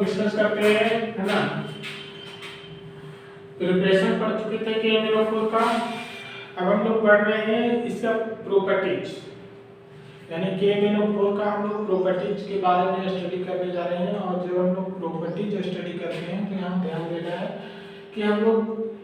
Discuss करते हैं, है ना। प्रिपरेशन पढ़ चुके थे KMnO4 का। अब हम लोग पढ़ रहे हैं इसका प्रॉपर्टीज, यानी KMnO4 का हम लोग प्रॉपर्टीज के बारे में स्टडी करने जा रहे हैं। और जब हम लोग प्रॉपर्टीज स्टडी करते हैं तो यहाँ ध्यान देना है कि हम लोग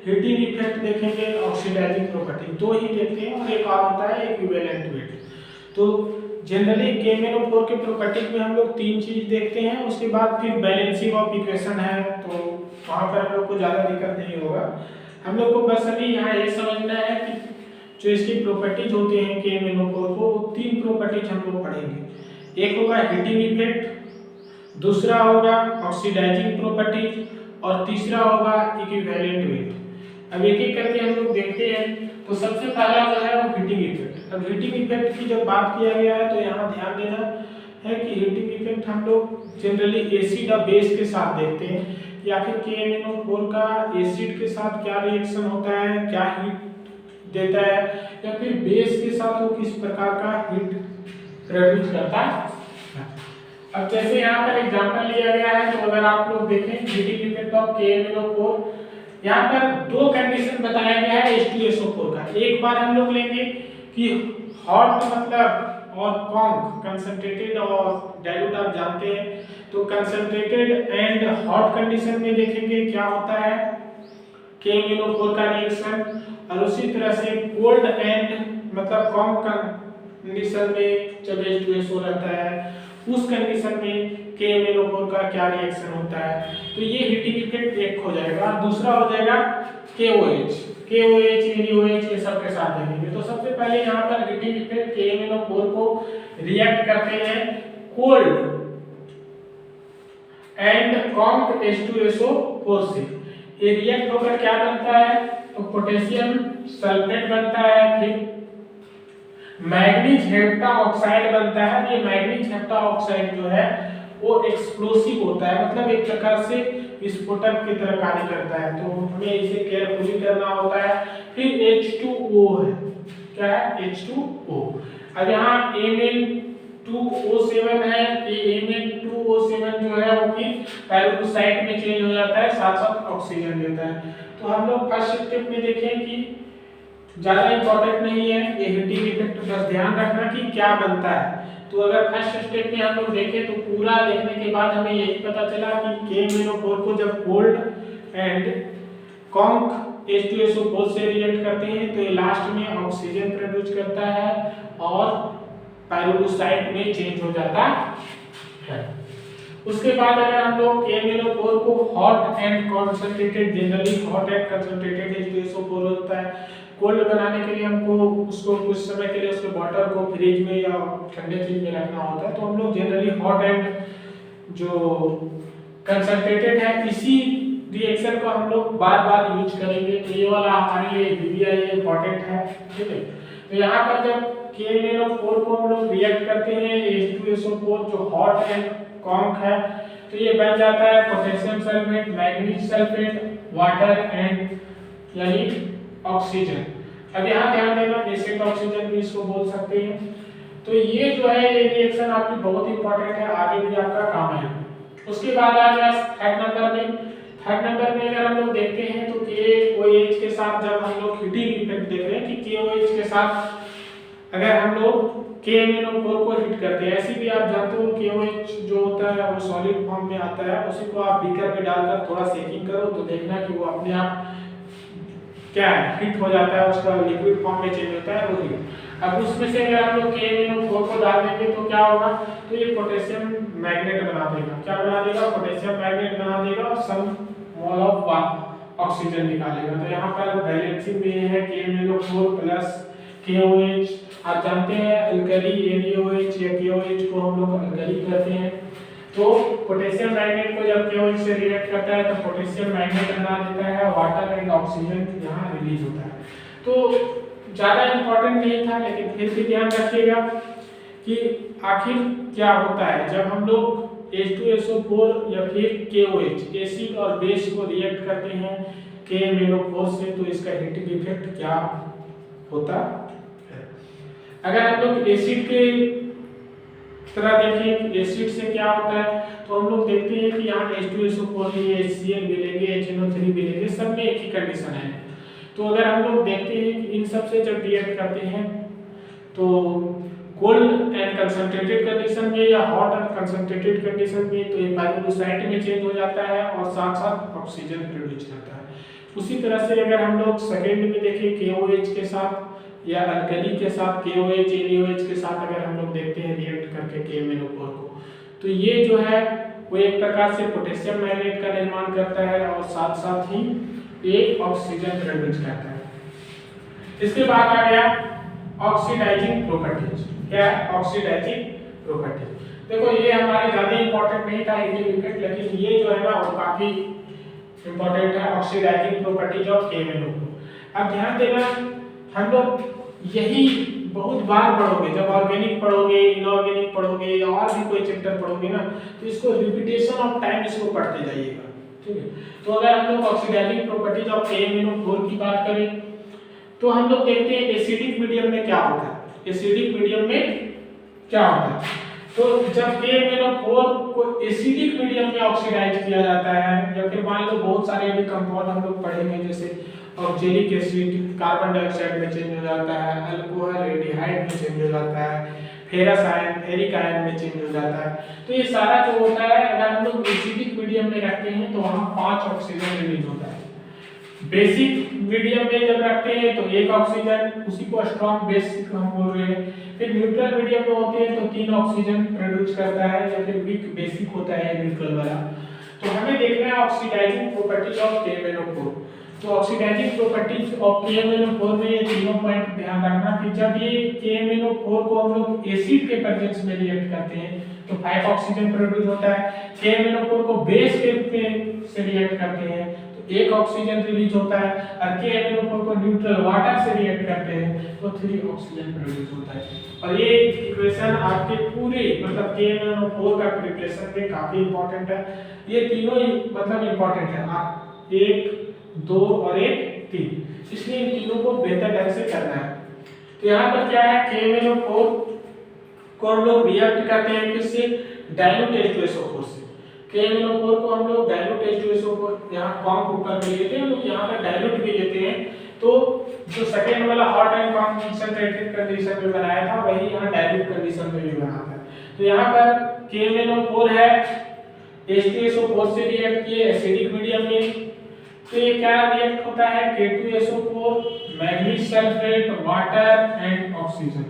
हीटिंग इफेक्ट देखेंगे, ऑक्सीडाइजिंग प्रॉपर्टी, दो ही देखते हैं, और एक और होता है इक्विवेलेंट वेट। तो जनरली KMnO4 के प्रॉपर्टीज में हम लोग तीन चीज देखते हैं, उसके बाद फिर बैलेंसिंग ऑफ इक्वेशन है, तो वहाँ पर हम लोग को ज़्यादा दिक्कत नहीं होगा। हम लोग को बस अभी यहाँ ये समझना है कि जो इसकी प्रॉपर्टीज होते हैं KMnO4 को, तीन प्रॉपर्टीज हम लोग पढ़ेंगे। एक होगा हीटिंग इफेक्ट, दूसरा होगा ऑक्सीडाइजिंग प्रॉपर्टीज, और तीसरा होगा इक्विवेलेंट वेट। अब एक एक करके हम लोग देखते हैं। तो सबसे पहला जो है वो हीटिंग इफेक्ट। अब हीटिंग इफेक्ट की जब बात किया गया है तो यहाँ ध्यान देना है कि हीटिंग इफेक्ट हम लोग जनरली एसिड और बेस के साथ देखते हैं कि आखिर KMnO4 का एसिड के साथ क्या रिएक्शन होता है, क्या हीट देता है, या फिर बेस के साथ वो किस प्रकार का हीट प्रोड्यूस करता है। अब जैसे यहाँ पर एग्जांपल लिया गया है, तो अगर आप लोग देखें हीटिंग इफेक्ट ऑफ KMnO4, यहाँ पर दो कंडीशन बताया गया है H2SO4 का। एक बार हम लोग लेंगे कि हॉट मतलब और कॉन्क, कंसंट्रेटेड और डाइल्यूट आप जानते हैं, तो कंसंट्रेटेड एंड हॉट कंडीशन में देखेंगे क्या होता है KMnO4 का रिएक्शन, और उसी तरह से कोल्ड एंड मतलब कॉन्क कंडीशन में जब H2SO रहता है उस कंडीशन में KMnO4 का क्या रिएक्शन होता है। तो ये हीटिंग इफेक्ट एक हो जाएगा। दूसरा हो जाएगा KOH, NaOH, ये सब के साथ देखेंगे। तो सबसे पहले यहाँ पर हीटिंग इफेक्ट KMnO4 को रिएक्ट करते हैं कोल्ड एंड कॉन्क H2SO4 से। ये रिएक्ट होकर क्या बनता है, तो पोटेशियम सल्फेट बनता है, फिर मैग्नीज हेप्टा ऑक्साइड बनता है। ये मैग्नीज हेप्टा ऑक्साइड जो है वो एक्सप्लोसिव होता है, मतलब एक प्रकार से विस्फोटक की तरह कार्य करता है, तो हमें इसे केयरफुली करना होता है। फिर H2O है, क्या है H2O। अब यहाँ Mn2O7 है, ये Mn2O7 जो है वो फिर पैरोक्साइड में चेंज हो जाता है, साथ साथ ऑक्सीजन देता है। तो हम लोग फर्स्ट स्टेप में देखें कि ज्यादा इंपॉर्टेंट नहीं है ये हीटिंग इफेक्ट, बस ध्यान रखना कि क्या बनता है। तो अगर फर्स्ट स्टेप में हम लोग देखें तो पूरा देखने के बाद हमें यही पता चला कि KMnO4 को जब कोल्ड एंड कॉन्क H2SO4 से रिएक्ट करते हैं तो ये लास्ट में ऑक्सीजन प्रोड्यूस करता है और पैरोक्साइड में चेंज हो जाता है। उसके बाद अगर हम लोग KMnO4 को hot and concentrated, generally hot and concentrated H2SO4 होता है, कोल्ड बनाने के लिए हमको उसको कुछ समय के लिए उसके वाटर को फ्रिज में या ठंडे चीज में रखना होता है, तो हम लोग जनरली हॉट एंड जो कंसंट्रेटेड है इसी रिएक्शन को हम लोग बार बार यूज करेंगे। तो ये वाला हमारे लिए VBI इंपॉर्टेंट है, ठीक है। तो यहाँ पर जब KMnO4 को हम लोग रिएक्ट करते हैं H2SO4 जो हॉट एंड कॉन्क है, तो ये बन जाता है potassium sulphate, manganese sulphate, water and यानी ऑक्सीजन। अब यहाँ ध्यान देना, एसिड ऑक्सीजन भी इसको बोल सकते हैं। तो ये जो है ये रिएक्शन आपकी बहुत इंपॉर्टेंट है, आगे भी आपका काम है। उसके बाद आ गया थर्ड नंबर में। थर्ड नंबर में अगर हम लोग देखते हैं तो KOH के साथ जब हम लोग हीटिंग इफेक्ट देख रहे हैं कि KOH के साथ अगर हम लोग KMnO4 को हिट करते हैं, ऐसे भी आप जानते हो KOH जो होता है वो सॉलिड फॉर्म में आता है, उसी को आप बीकर में डालकर थोड़ा सेकिंग करो तो देखना कि वो अपने आप क्या है हिट हो जाता है, उसका लिक्विड फॉर्म में चेंज होता है वो हीट। अब उसमें से अगर हम लोग KMnO4 को डाल देंगे तो क्या होगा, तो ये पोटेशियम मैग्नेट बना देगा। क्या बना देगा, पोटेशियम मैग्नेट बना देगा और सम मोल ऑफ ऑक्सीजन निकालेगा। तो यहाँ पर बैलेंसिंग में है KMnO4 प्लस KOH। आप जानते हैं अल्कली NaOH या KOH को हम लोग अल्कली कहते हैं। तो पोटेशियम मैग्नेट को जब KOH से रिएक्ट करता है तो पोटेशियम मैग्नेट बना देता है, वाटर एंड ऑक्सीजन यहाँ रिलीज होता है। तो ज़्यादा इंपॉर्टेंट नहीं था, लेकिन फिर भी ध्यान रखिएगा कि आखिर क्या होता है जब हम लोग H2SO4 या फिर KOH एसिड और बेस को रिएक्ट करते हैं KMnO4 से, तो इसका हीटिंग इफेक्ट क्या होता है। अगर हम लोग एसिड के तरह देखिए एसिड से क्या होता है, तो हम लोग देखते हैं कि यहाँ H2SO4 है, HCl मिलेंगे, HNO3 मिलेंगे, सब में एक ही कंडीशन है। तो अगर हम लोग देखते हैं कि इन सब से जब रिएक्ट करते हैं तो कोल्ड एंड कंसंट्रेटेड कंडीशन में या हॉट एंड कंसंट्रेटेड कंडीशन में तो ये पाइरोलुसाइट में चेंज हो जाता है और साथ साथ ऑक्सीजन प्रोड्यूस करता है। उसी तरह से अगर हम लोग सेकेंड में देखें KOH के साथ या अल्कली के साथ KOH NaOH के साथ अगर हम लोग देखते हैं रिएक्ट करके KMnO4 को, तो ये जो है वो एक प्रकार से पोटेशियम मैग्नेट का निर्माण करता है और साथ साथ ही एक ऑक्सीजन प्रोड्यूस करता है। इसके बाद आ गया ऑक्सीडाइजिंग प्रॉपर्टीज। क्या है ऑक्सीडाइजिंग प्रॉपर्टीज? देखो ये हमारे ज्यादा इंपॉर्टेंट नहीं था इंडिविजुअल, लेकिन ये जो है ना वो काफी इंपॉर्टेंट है, ऑक्सीडाइजिंग प्रॉपर्टीज ऑफ KMnO4। अब ध्यान देना, हम लोग यही बहुत बार पढ़ोगे, जब ऑर्गेनिक पढ़ोगे, इनऑर्गेनिक पढ़ोगे या और भी कोई चैप्टर पढ़ोगे ना, तो इसको रिपीटेशन ऑफ टाइम इसको पढ़ते जाइएगा, ठीक है। तो अगर हम लोग ऑक्सीडाइजिंग प्रॉपर्टीज ऑफ KMnO4 की बात करें तो हम लोग देखते हैं एसिडिक मीडियम में क्या होता है। एसिडिक मीडियम में क्या होता है, तो जब KMnO4 को एसिडिक मीडियम में ऑक्सीडाइज किया जाता है, या फिर मान लो बहुत सारे भी कंपाउंड हम लोग पढ़ेंगे, जैसे ऑक्जेलिक एसिड कार्बन डाइऑक्साइड में चेंज हो जाता है, अल्कोहल एल्डिहाइड में चेंज हो जाता है, फेरस आयन फेरिक आयन में चेंज हो जाता है। तो ये सारा जो होता है अगर हम लोग एसिडिक मीडियम में रखते हैं तो वहां 5 ऑक्सीजन रिलीज होता है। बेसिक मीडियम में जब रखते हैं तो 1 ऑक्सीजन, उसी को स्ट्रॉन्ग बेसिक हम बोल रहे हैं। फिर न्यूट्रल मीडियम में होते हैं तो 3 ऑक्सीजन प्रोड्यूस करता है, या फिर वीक बेसिक होता है न्यूट्रल वाला। तो हमें देखना है ऑक्सीडाइजिंग प्रॉपर्टीज ऑफ KMnO4। तो ऑक्सीडाइजिंग प्रॉपर्टीज ऑफ KMnO4 में ये तीनों पॉइंट ध्यान रखना कि जब ये KMnO4 को हम लोग एसिड के प्रेजेंस में रिएक्ट करते हैं तो 5 ऑक्सीजन प्रोड्यूस होता है। KMnO4 को बेस के रूप में से रिएक्ट करते हैं तो 1 ऑक्सीजन रिलीज होता है, और KMnO4 को न्यूट्रल वाटर से रिएक्ट करते हैं तो 3 ऑक्सीजन प्रोड्यूस होता है। और ये इक्वेशन आपके पूरे मतलब KMnO4 का प्रिपरेशन में काफी इंपॉर्टेंट है। ये तीनों ही मतलब इंपॉर्टेंट है, आप 1 2 और 1 3, इसलिए इन तीनों को बेहतर ढंग से करना है। तो यहाँ पर क्या है, KMnO4 को हम लोग रिएक्ट करते हैं किससे, डाइल्यूट H2SO4 से। KMnO4 को हम लोग डाइल्यूट H2SO4 यहाँ कॉम ऊपर में लेते हैं, लोग यहाँ पर डाइल्यूट भी लेते हैं। तो जो सेकेंड वाला हॉट एंड कंसंट्रेटेड कंडीशन में बनाया था वही यहाँ डाइल्यूट कंडीशन में भी बनाता है। तो यहाँ पर KMnO4 है, H2SO4 से रिएक्ट किए एसिडिक मीडियम में, तो ये क्या रिएक्ट होता है, K2SO4 manganese sulphate water and oxygen.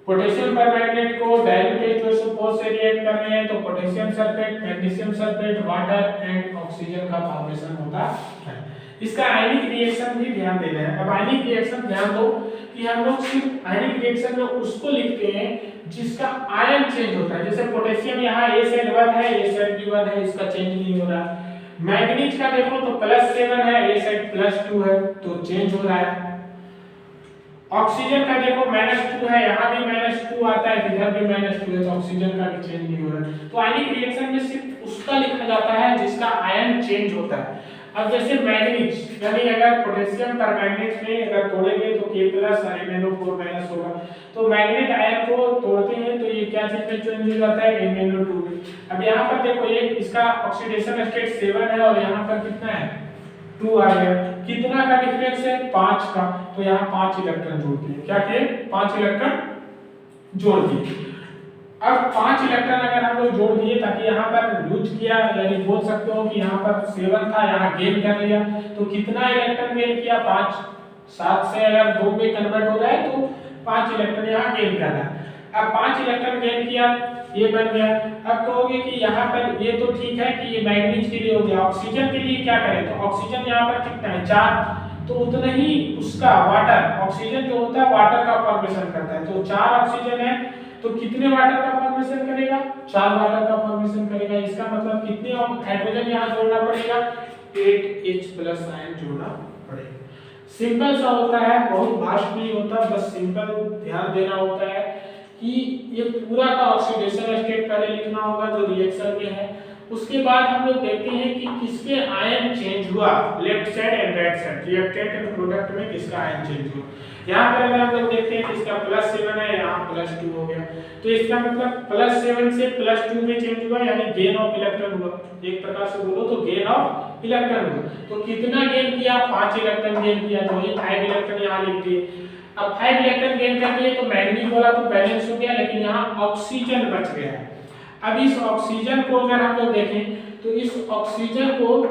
Potassium permanganate को डाइल्यूट H2SO4 से रिएक्ट कर रहे हैं तो potassium sulphate magnesium sulphate water and oxygen का फॉर्मेशन होता है। इसका आयनिक रिएक्शन भी ध्यान देना है। अब आयनिक रिएक्शन ध्यान दो कि हम लोग सिर्फ आयनिक रिएक्शन में उसको लिखते हैं जिसका आयन चेंज होता है। जैसे पोटेशियम यहाँ A+1 है, A+B1 है, इसका चेंज नहीं हो रहा। मैग्नीज का देखो तो +7 है, A+2 है तो चेंज हो रहा है। ऑक्सीजन का देखो -2 है, यहाँ भी -2 आता है, इधर भी -2 है, तो ऑक्सीजन का भी चेंज नहीं हो रहा है। तो आयनिक रिएक्शन में सिर्फ उसका लिखा जाता है जिसका आयन चेंज होता है। अब जैसे मैग्नीज यानी अगर पोटेशियम परमैंगनेट में अगर तोड़ेंगे तो K+ और MnO4- होगा, तो मैग्नेट आयन को तोड़ते हैं तो ये क्या चीज में चेंज हो जाता है, MnO2 में। अब यहाँ पर देखो ये इसका ऑक्सीडेशन स्टेट 7 है और यहाँ पर कितना है 2 आ गया। कितना का डिफरेंस है 5 का, तो यहाँ 5 इलेक्ट्रॉन जोड़ दिए। क्या किए 5 इलेक्ट्रॉन जोड़ दिए। अब 5 इलेक्ट्रॉन अगर हम लोग जोड़ दिए ताकि यहाँ पर लूज किया, यानी बोल सकते हो कि यहाँ पर 7 था यहाँ गेन कर लिया, तो कितना इलेक्ट्रॉन गेन किया 5। 7 से अगर 2 में कन्वर्ट हो रहा है तो 5 इलेक्ट्रॉन यहाँ गेन कर रहा है। अब 5 इलेक्ट्रॉन गेन किया, ये बन गया। अब कहोगे कि यहाँ पर ये तो ठीक है कि ये मैग्नीज के लिए हो गया, ऑक्सीजन के लिए क्या करें, तो ऑक्सीजन यहाँ पर कितना है 4, तो उतना ही उसका वाटर, ऑक्सीजन जो होता है वाटर का फॉर्मेशन करता है, तो 4 ऑक्सीजन है तो कितने वाटर का फॉर्मेशन करेगा 4 वाटर का फॉर्मेशन करेगा। इसका मतलब कितने हाइड्रोजन यहाँ जोड़ना पड़ेगा 8H+ आयन जोड़ना पड़ेगा। सिंपल सा होता है, बहुत भास्ट नहीं होता, बस सिंपल ध्यान देना होता है कि ये पूरा का ऑक्सीडेशन स्टेट पहले लिखना होगा जो रिएक्शन में है। उसके बाद हम लोग देखते हैं कि किसके आयन चेंज हुआ, left side and right side, reactant and product में किसका आयन चेंज हुआ। यहाँ पर अगर हम लोग देखते हैं कि इसका +7 है, यहाँ +2 हो गया, तो इसका मतलब +7 से +2 में चेंज हुआ, यानी गेन ऑफ इलेक्ट्रॉन हुआ। एक प्रकार से बोलो तो गेन ऑफ इलेक्ट्रॉन हुआ। तो कितना गेन किया? 5 इलेक्ट्रॉन गेन किया, तो वही 5 इलेक्ट्रॉन यहाँ लिख दिए। अब 5 इलेक्ट्रॉन गेन कर दिए तो मैग्नीज वाला तो बैलेंस हो गया, लेकिन यहाँ ऑक्सीजन बच गया है। अब इस ऑक्सीजन को अगर हम लोग देखें तो इस ऑक्सीजन को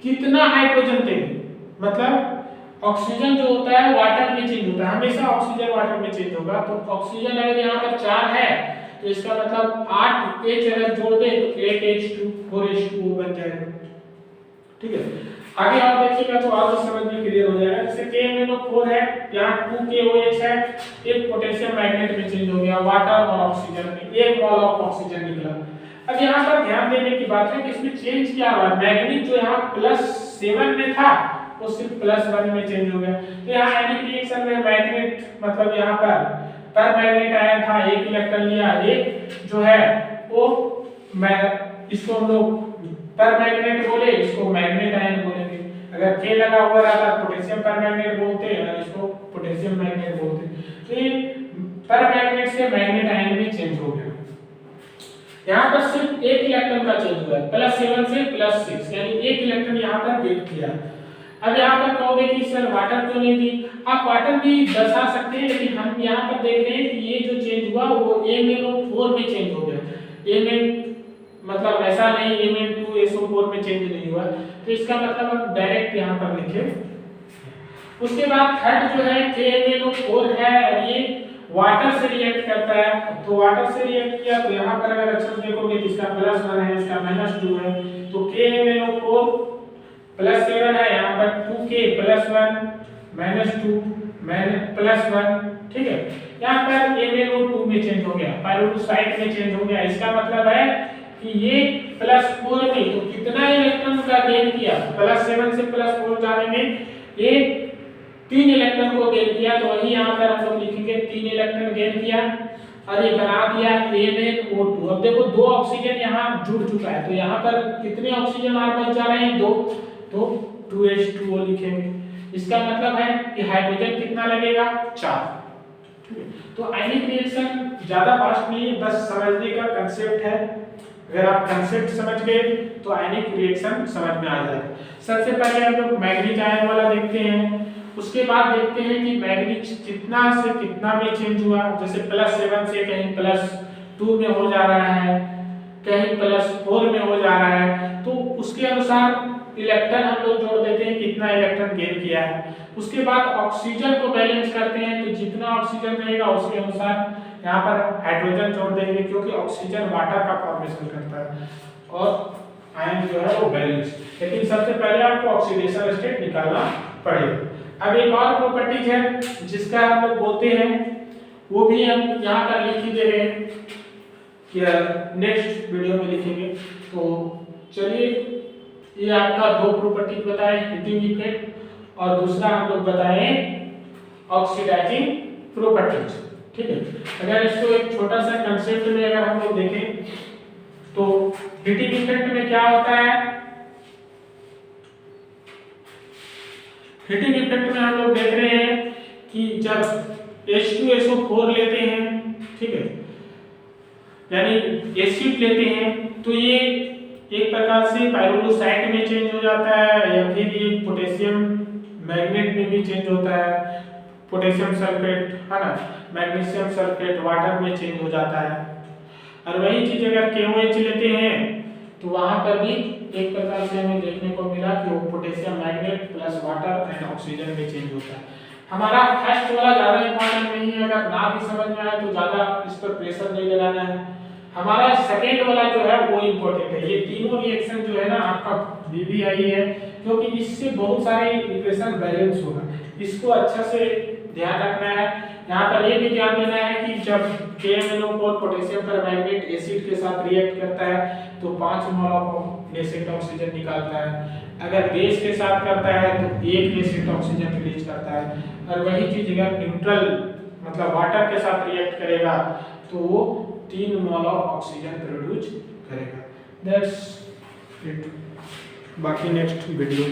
कितना हाइड्रोजन देंगे, मतलब ऑक्सीजन जो होता है वाटर में चेंज होता है, हमेशा ऑक्सीजन वाटर में चेंज होगा। तो ऑक्सीजन अगर यहाँ पर 4 है तो इसका मतलब 8 H अगर जोड़ दे तो 8H2 4H2O बन जाएगा। ठीक है, आगे आप देखिएगा तो और समझ में क्लियर हो जाएगा। जैसे KMnO4 है, यहाँ 2KOH है, एक पोटेशियम मैग्नेट में चेंज हो गया वाटर और ऑक्सीजन में, एक मॉल ऑफ ऑक्सीजन निकला। अब यहाँ पर ध्यान देने की बात है कि इसमें चेंज क्या हुआ, मैग्नीज जो यहाँ +7 में था वो सिर्फ +1 में चेंज हो गया। तो यहाँ एनिक रिएक्शन में मैग्नेट मतलब यहाँ पर मैग्नेट आयन था, एक इलेक्ट्रॉन लिया, एक जो है वो इसको हम लोग पर मैग्नेट बोले, इसको मैग्नेट आयन बोलेंगे। अगर K लगा हुआ रहता पोटेशियम पर मैग्नेट बोलते हैं और इसको पोटेशियम मैग्नेट बोलते हैं। तो ये पर मैग्नेट से मैग्नेट आयन में चेंज हो गया। यहाँ पर सिर्फ एक इलेक्ट्रॉन का चेंज हुआ है, +7 से +6, यानी एक इलेक्ट्रॉन यहाँ पर गेन किया। अब यहाँ पर कहोगे कि सर वाटर क्यों नहीं दी? आप वाटर भी दर्शा सकते हैं, लेकिन हम यहाँ पर देख रहे हैं कि ये जो चेंज हुआ वो MnO4 में चेंज हो गया। Mn मतलब ऐसा नहीं Mn2SO4 में चेंज नहीं हुआ। तो इसका मतलब हम डायरेक्ट यहाँ पर लिखे। उसके बाद थर्ड जो है KMnO4 है और ये वाटर से रिएक्ट करता है। तो वाटर से रिएक्ट किया तो यहाँ पर अगर अच्छे से देखोगे तो इसका +1 है, इसका -2 है। तो KMnO4 +7 है, यहाँ पर 2K +1 -2 +1। ठीक है, यहाँ पर MnO2 में चेंज हो गया, पायरोलुसाइड में चेंज हो गया। इसका मतलब है कि ये +4 में तो कितना इलेक्ट्रॉन का गेन किया, +7 से +4 जाने में ये 3 इलेक्ट्रॉन को गेन किया। तो वही यहाँ पर हम लोग लिखेंगे 3 इलेक्ट्रॉन गेन किया और ये बना दिया MnO2। अब देखो 2 ऑक्सीजन यहाँ जुड़ चुका है, तो यहाँ पर कितने ऑक्सीजन और बच जा रहे हैं? 2, तो 2H2O लिखेंगे। इसका मतलब है कि हाइड्रोजन कितना लगेगा? 4। तो आयनिक रिएक्शन ज्यादा फास्ट नहीं है, बस समझने का कंसेप्ट है। अगर आप कंसेप्ट समझ गए तो आयनिक रिएक्शन समझ में आ जाएगा। सबसे पहले हम लोग मैग्नीज आयन वाला देखते हैं, उसके बाद देखते हैं कि मैग्नीज कितना से कितना में चेंज हुआ। जैसे +7 से कहीं +2 में हो जा रहा है, कहीं +4 में हो जा रहा है, तो उसके अनुसार इलेक्ट्रॉन हम लोग जोड़ देते हैं कितना इलेक्ट्रॉन गेन किया है। उसके बाद ऑक्सीजन को बैलेंस करते हैं, तो जितना ऑक्सीजन रहेगा उसके अनुसार यहाँ पर हाइड्रोजन जोड़ देंगे, क्योंकि ऑक्सीजन वाटर का फॉर्मेशन करता है और आयन जो है वो बैलेंस। लेकिन सबसे पहले आपको ऑक्सीडेशन स्टेट निकालना पड़ेगा। अब एक और प्रॉपर्टीज है जिसका हम लोग बोलते हैं, वो भी हम यहाँ पर लिख ही दे रहे हैं कि नेक्स्ट वीडियो में लिखेंगे। तो चलिए, ये आपका 2 प्रॉपर्टीज बताए, हीटिंग इफेक्ट और दूसरा हम लोग बताए ऑक्सीडाइजिंग प्रॉपर्टीज। ठीक है, अगर इसको एक छोटा सा कंसेप्ट में अगर हम लोग देखें तो हीटिंग इफेक्ट में क्या होता है? हीटिंग इफेक्ट में हम लोग देख रहे हैं कि जब H2SO4 लेते हैं, ठीक है, यानी एसिड लेते हैं, तो ये एक प्रकार से पायरोलुसाइड में चेंज हो जाता है, या फिर ये पोटेशियम मैग्नेट में भी चेंज होता है। पोटेशियम सल्फेट है ना, मैग्नीशियम सल्फेट वाटर में चेंज हो जाता है। और वही चीज अगर KOH लेते हैं तो वहां पर भी एक प्रकार से हमें देखने को मिला कि वो potassium magnet plus water and oxygen में चेंज होता है। हमारा फर्स्ट वाला ज्यादा इंपॉर्टेंट नहीं है, अगर ना भी समझ में आए तो ज्यादा इस पर प्रेशर नहीं लगाना है। हमारा सेकेंड वाला जो है वो इम्पोर्टेंट है। ये तीनों रिएक्शन जो है ना आपका VVIE है, क्योंकि इससे बहुत सारे इक्वेशन बैलेंस होगा, इसको अच्छा से ध्यान रखना है। यहाँ पर ये भी ध्यान देना है कि जब KMnO4 पोटेशियम परमैंगनेट एसिड के साथ रिएक्ट करता है तो 5 मोल ऑफ नेसेंट ऑक्सीजन निकालता है। अगर बेस के साथ करता है तो 1 नेसेंट ऑक्सीजन रिलीज करता है। और वही चीज अगर न्यूट्रल मतलब वाटर के साथ रिएक्ट करेगा तो वो 3 मोल ऑफ ऑक्सीजन प्रोड्यूस करेगा। That's it. बाकी नेक्स्ट वीडियो